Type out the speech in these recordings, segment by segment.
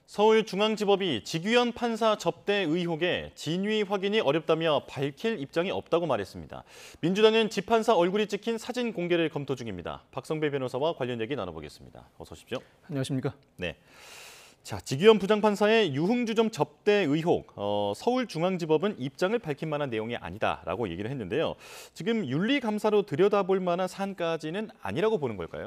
서울중앙지법이 직위원 판사 접대 의혹에 진위 확인이 어렵다며 밝힐 입장이 없다고 말했습니다. 민주당은 지판사 얼굴이 찍힌 사진 공개를 검토 중입니다. 박성배 변호사와 관련 얘기 나눠보겠습니다. 어서 오십시오. 안녕하십니까? 네. 자, 직위원 부장판사의 유흥주점 접대 의혹, 서울중앙지법은 입장을 밝힌 만한 내용이 아니다라고 얘기를 했는데요. 지금 윤리감사로 들여다볼 만한 사안까지는 아니라고 보는 걸까요?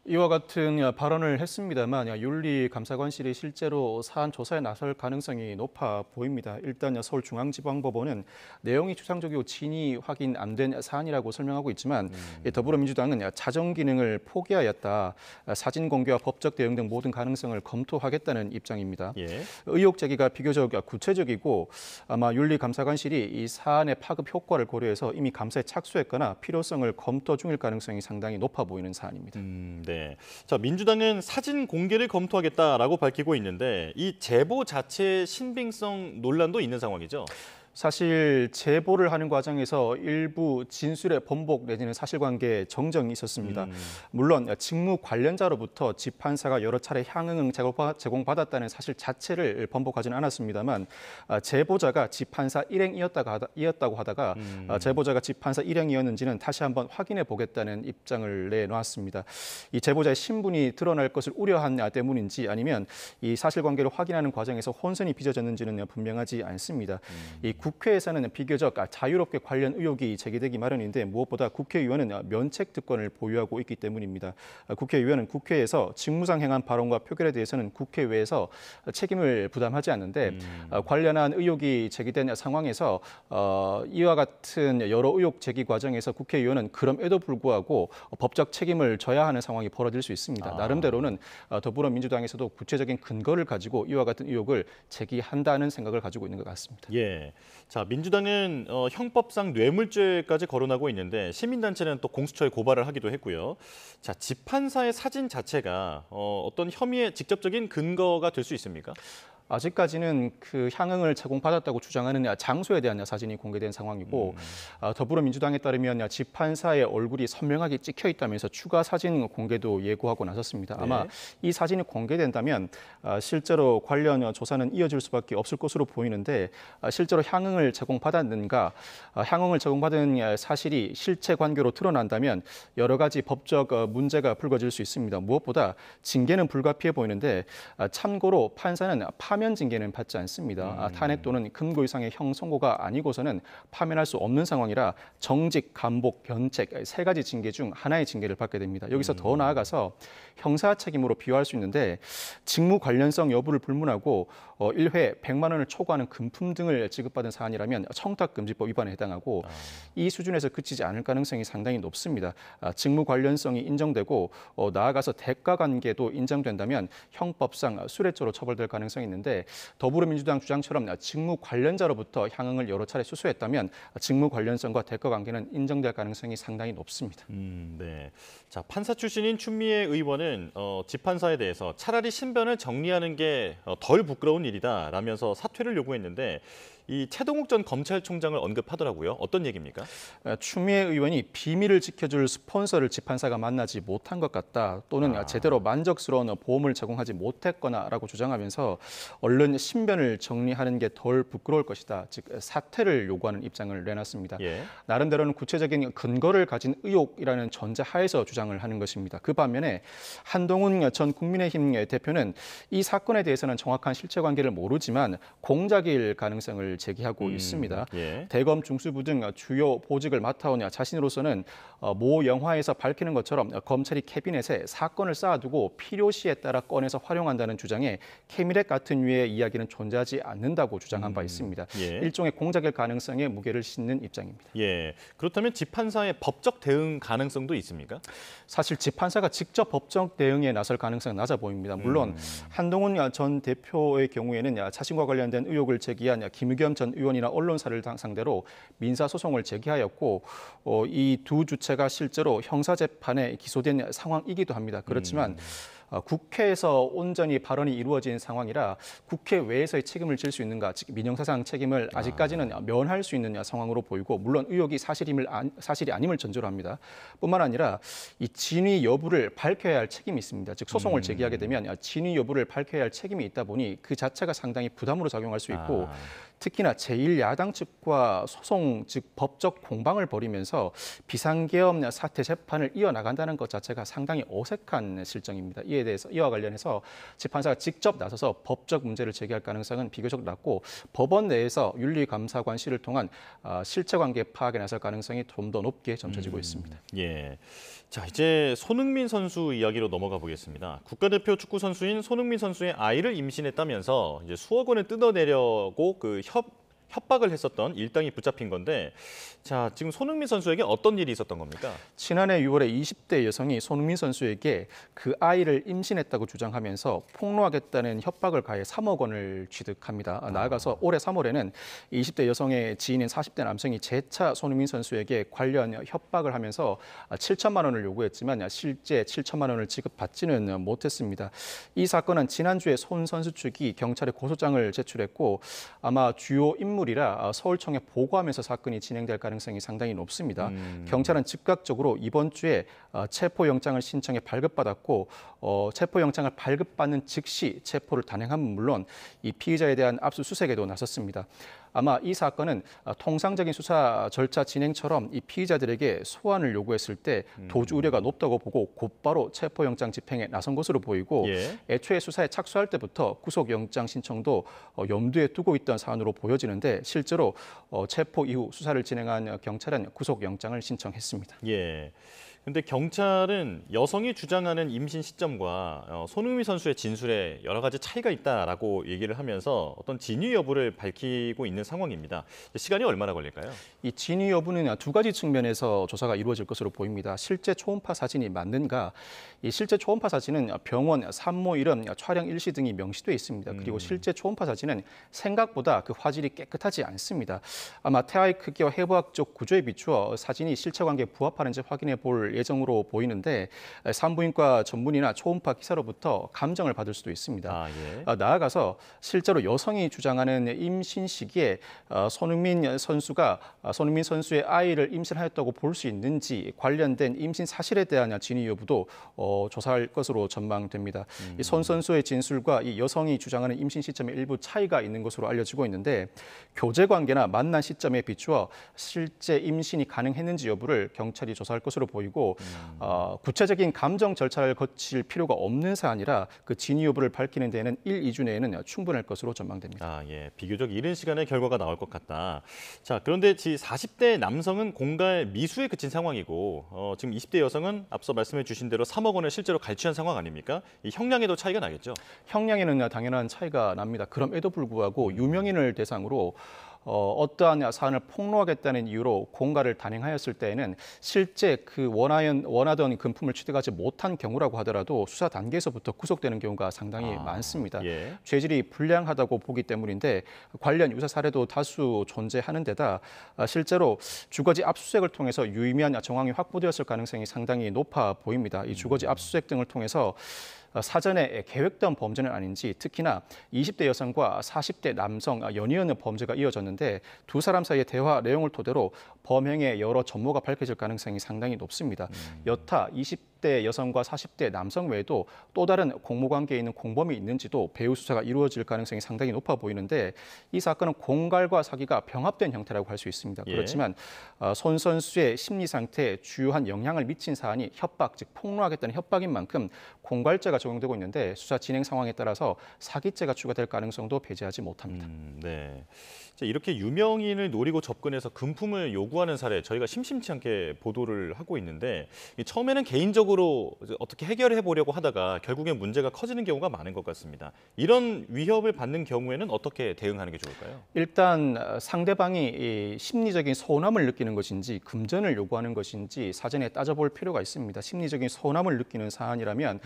이와 같은 발언을 했습니다만 윤리감사관실이 실제로 사안 조사에 나설 가능성이 높아 보입니다. 일단 서울중앙지방법원은 내용이 추상적이고 진위 확인 안 된 사안이라고 설명하고 있지만 더불어민주당은 자정 기능을 포기하였다. 사진 공개와 법적 대응 등 모든 가능성을 검토하겠다는 입장입니다. 예. 의혹 제기가 비교적 구체적이고 아마 윤리감사관실이 이 사안의 파급 효과를 고려해서 이미 감사에 착수했거나 필요성을 검토 중일 가능성이 상당히 높아 보이는 사안입니다. 네. 자, 민주당은 사진 공개를 검토하겠다라고 밝히고 있는데 이 제보 자체의 신빙성 논란도 있는 상황이죠. 사실 제보를 하는 과정에서 일부 진술의 번복 내지는 사실관계 정정이 있었습니다. 물론 직무 관련자로부터 지판사가 여러 차례 향응 제공받았다는 사실 자체를 번복하지는 않았습니다만 제보자가 지판사 일행이었다고 하다가 제보자가 지판사 일행이었는지는 다시 한번 확인해 보겠다는 입장을 내놓았습니다. 이 제보자의 신분이 드러날 것을 우려한 때문인지 아니면 이 사실관계를 확인하는 과정에서 혼선이 빚어졌는지는 분명하지 않습니다. 이 국회에서는 비교적 자유롭게 관련 의혹이 제기되기 마련인데 무엇보다 국회의원은 면책 특권을 보유하고 있기 때문입니다. 국회의원은 국회에서 직무상 행한 발언과 표결에 대해서는 국회외에서 책임을 부담하지 않는데 관련한 의혹이 제기된 상황에서 이와 같은 여러 의혹 제기 과정에서 국회의원은 그럼에도 불구하고 법적 책임을 져야 하는 상황이 벌어질 수 있습니다. 나름대로는 더불어민주당에서도 구체적인 근거를 가지고 이와 같은 의혹을 제기한다는 생각을 가지고 있는 것 같습니다. 예. 자, 민주당은 형법상 뇌물죄까지 거론하고 있는데 시민단체는 또 공수처에 고발을 하기도 했고요. 자, 지판사의 사진 자체가 어떤 혐의의 직접적인 근거가 될 수 있습니까? 아직까지는 그 향응을 제공받았다고 주장하는 장소에 대한 사진이 공개된 상황이고 더불어민주당에 따르면 지판사의 얼굴이 선명하게 찍혀 있다면서 추가 사진 공개도 예고하고 나섰습니다. 아마 이 사진이 공개된다면 실제로 관련 조사는 이어질 수밖에 없을 것으로 보이는데 실제로 향응을 제공받았는가, 향응을 제공받은 사실이 실체 관계로 드러난다면 여러 가지 법적 문제가 불거질 수 있습니다. 무엇보다 징계는 불가피해 보이는데 참고로 판사는 파면 징계는 받지 않습니다. 탄핵 또는 금고 이상의 형 선고가 아니고서는 파면할 수 없는 상황이라 정직, 감복, 변책 세 가지 징계 중 하나의 징계를 받게 됩니다. 여기서 더 나아가서 형사 책임으로 비유할 수 있는데 직무 관련성 여부를 불문하고 1회 100만 원을 초과하는 금품 등을 지급받은 사안이라면 청탁금지법 위반에 해당하고 이 수준에서 그치지 않을 가능성이 상당히 높습니다. 직무 관련성이 인정되고 나아가서 대가 관계도 인정된다면 형법상 수뢰죄로 처벌될 가능성이 있는데 더불어민주당 주장처럼 직무 관련자로부터 향응을 여러 차례 수수했다면 직무 관련성과 대가 관계는 인정될 가능성이 상당히 높습니다. 네. 자, 판사 출신인 추미애 의원은 지판사에 대해서 차라리 신변을 정리하는 게 덜 부끄러운 일이다라면서 사퇴를 요구했는데 이 최동욱 전 검찰총장을 언급하더라고요. 어떤 얘기입니까? 추미애 의원이 비밀을 지켜줄 스폰서를 지판사가 만나지 못한 것 같다. 또는 제대로 만족스러운 보험을 제공하지 못했거나라고 주장하면서 얼른 신변을 정리하는 게 덜 부끄러울 것이다. 즉 사퇴를 요구하는 입장을 내놨습니다. 나름대로는 구체적인 근거를 가진 의혹이라는 전제하에서 주장을 하는 것입니다. 그 반면에 한동훈 전 국민의힘 대표는 이 사건에 대해서는 정확한 실체관계를 모르지만 공작일 가능성을 제기하고 있습니다. 대검 중수부 등 주요 보직을 맡아온 자신으로서는 모 영화에서 밝히는 것처럼 검찰이 캐비넷에 사건을 쌓아두고 필요시에 따라 꺼내서 활용한다는 주장에 캐미넷 같은 류의 이야기는 존재하지 않는다고 주장한 바 있습니다. 일종의 공작일 가능성에 무게를 싣는 입장입니다. 그렇다면 지판사의 법적 대응 가능성도 있습니까? 사실 지판사가 직접 법적 대응에 나설 가능성은 낮아 보입니다. 물론 한동훈 전 대표의 경우에는 자신과 관련된 의혹을 제기한 김의겸 전 의원이나 언론사를 상대로 민사소송을 제기하였고 이 두 주체가 실제로 형사재판에 기소된 상황이기도 합니다. 그렇지만 국회에서 온전히 발언이 이루어진 상황이라 국회 외에서의 책임을 질 수 있는가, 즉 민형사상 책임을 아직까지는 면할 수 있는 상황으로 보이고, 물론 의혹이 사실이 아님을 전제로 합니다. 뿐만 아니라 이 진위 여부를 밝혀야 할 책임이 있습니다. 즉 소송을 제기하게 되면 진위 여부를 밝혀야 할 책임이 있다 보니 그 자체가 상당히 부담으로 작용할 수 있고, 특히나 제1야당 측과 소송, 즉 법적 공방을 벌이면서 비상계엄 사태 재판을 이어나간다는 것 자체가 상당히 어색한 실정입니다. 이와 관련해서 재판사가 직접 나서서 법적 문제를 제기할 가능성은 비교적 낮고, 법원 내에서 윤리감사관실을 통한 실체관계 파악에 나설 가능성이 좀 더 높게 점쳐지고 있습니다. 예. 자, 이제 손흥민 선수 이야기로 넘어가 보겠습니다. 국가대표 축구 선수인 손흥민 선수의 아이를 임신했다면서 이제 수억 원을 뜯어내려고 협박을 했었던 일당이 붙잡힌 건데, 자, 지금 손흥민 선수에게 어떤 일이 있었던 겁니까? 지난해 6월에 20대 여성이 손흥민 선수에게 그 아이를 임신했다고 주장하면서 폭로하겠다는 협박을 가해 3억 원을 취득합니다. 나아가서 올해 3월에는 20대 여성의 지인인 40대 남성이 재차 손흥민 선수에게 관련 협박을 하면서 7천만 원을 요구했지만 실제 7천만 원을 지급받지는 못했습니다. 이 사건은 지난주에 손 선수 측이 경찰에 고소장을 제출했고, 아마 주요 인물이라 서울청에 보고하면서 사건이 진행될 가능성이 상당히 높습니다. 경찰은 즉각적으로 이번 주에 체포영장을 신청해 발급받았고, 체포영장을 발급받는 즉시 체포를 단행함은 물론 이 피의자에 대한 압수수색에도 나섰습니다. 아마 이 사건은 통상적인 수사 절차 진행처럼 이 피의자들에게 소환을 요구했을 때 도주 우려가 높다고 보고 곧바로 체포영장 집행에 나선 것으로 보이고, 애초에 수사에 착수할 때부터 구속영장 신청도 염두에 두고 있던 사안으로 보여지는데, 실제로 체포 이후 수사를 진행한 경찰은 구속영장을 신청했습니다. 예. 근데 경찰은 여성이 주장하는 임신 시점과 손흥민 선수의 진술에 여러 가지 차이가 있다라고 얘기를 하면서 어떤 진위 여부를 밝히고 있는 상황입니다. 시간이 얼마나 걸릴까요? 이 진위 여부는 두 가지 측면에서 조사가 이루어질 것으로 보입니다. 실제 초음파 사진이 맞는가? 이 실제 초음파 사진은 병원, 산모 이름, 촬영 일시 등이 명시돼 있습니다. 그리고 실제 초음파 사진은 생각보다 그 화질이 깨끗하지 않습니다. 아마 태아의 크기와 해부학적 구조에 비추어 사진이 실체관계에 부합하는지 확인해 볼 예정으로 보이는데, 산부인과 전문의나 초음파 기사로부터 감정을 받을 수도 있습니다. 나아가서 실제로 여성이 주장하는 임신 시기에 손흥민 선수의 아이를 임신하였다고 볼 수 있는지 관련된 임신 사실에 대한 진위 여부도 조사할 것으로 전망됩니다. 이 손 선수의 진술과 이 여성이 주장하는 임신 시점에 일부 차이가 있는 것으로 알려지고 있는데, 교제 관계나 만난 시점에 비추어 실제 임신이 가능했는지 여부를 경찰이 조사할 것으로 보이고, 구체적인 감정 절차를 거칠 필요가 없는 사안이라 그 진위 여부를 밝히는 데에는 1, 2주 내에는 충분할 것으로 전망됩니다. 비교적 이른 시간에 결과가 나올 것 같다. 자, 그런데 40대 남성은 공갈 미수에 그친 상황이고, 지금 20대 여성은 앞서 말씀해 주신 대로 3억 원을 실제로 갈취한 상황 아닙니까? 이 형량에도 차이가 나겠죠? 형량에는 당연한 차이가 납니다. 그럼에도 불구하고 유명인을 대상으로 어떠한 사안을 폭로하겠다는 이유로 공갈을 단행하였을 때에는 실제 그 원하던 금품을 취득하지 못한 경우라고 하더라도 수사 단계에서부터 구속되는 경우가 상당히 많습니다. 죄질이 불량하다고 보기 때문인데, 관련 유사 사례도 다수 존재하는 데다 실제로 주거지 압수수색을 통해서 유의미한 정황이 확보되었을 가능성이 상당히 높아 보입니다. 이 주거지 압수수색 등을 통해서 사전에 계획된 범죄는 아닌지, 특히나 20대 여성과 40대 남성 연이은 범죄가 이어졌는데, 두 사람 사이의 대화 내용을 토대로 범행의 여러 전모가 밝혀질 가능성이 상당히 높습니다. 여타 20대 여성과 40대 남성 외에도 또 다른 공모관계에 있는 공범이 있는지도 배후 수사가 이루어질 가능성이 상당히 높아 보이는데, 이 사건은 공갈과 사기가 병합된 형태라고 할 수 있습니다. 그렇지만 손 선수의 심리 상태에 주요한 영향을 미친 사안이 협박, 즉 폭로하겠다는 협박인 만큼 공갈죄가 적용되고 있는데, 수사 진행 상황에 따라서 사기죄가 추가될 가능성도 배제하지 못합니다. 네. 이렇게 유명인을 노리고 접근해서 금품을 요구하는 사례, 저희가 심심치 않게 보도를 하고 있는데, 처음에는 개인적으로 어떻게 해결해 보려고 하다가 결국엔 문제가 커지는 경우가 많은 것 같습니다. 이런 위협을 받는 경우에는 어떻게 대응하는 게 좋을까요? 일단 상대방이 심리적인 서운함을 느끼는 것인지 금전을 요구하는 것인지 사전에 따져볼 필요가 있습니다. 심리적인 서운함을 느끼는 사안이라면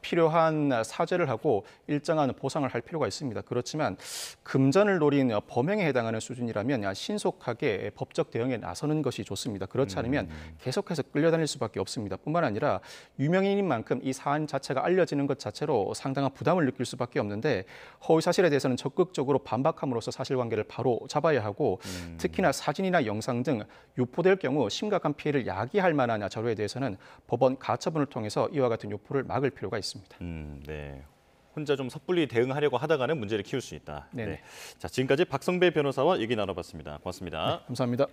필요한 사죄를 하고 일정한 보상을 할 필요가 있습니다. 그렇지만 금전을 노린 범행에 해당하는 수준이라면 신속하게 법적 대응에 나서는 것이 좋습니다. 그렇지 않으면 계속해서 끌려다닐 수밖에 없습니다. 뿐만 아니라 유명인인 만큼 이 사안 자체가 알려지는 것 자체로 상당한 부담을 느낄 수밖에 없는데 허위 사실에 대해서는 적극적으로 반박함으로써 사실관계를 바로 잡아야 하고 특히나 사진이나 영상 등 유포될 경우 심각한 피해를 야기할 만한 자료에 대해서는 법원 가처분을 통해서 이와 같은 유포를 막을 필요가 있습니다. 네. 혼자 좀 섣불리 대응하려고 하다가는 문제를 키울 수 있다. 네네. 네. 자, 지금까지 박성배 변호사와 얘기 나눠봤습니다. 고맙습니다. 네, 감사합니다.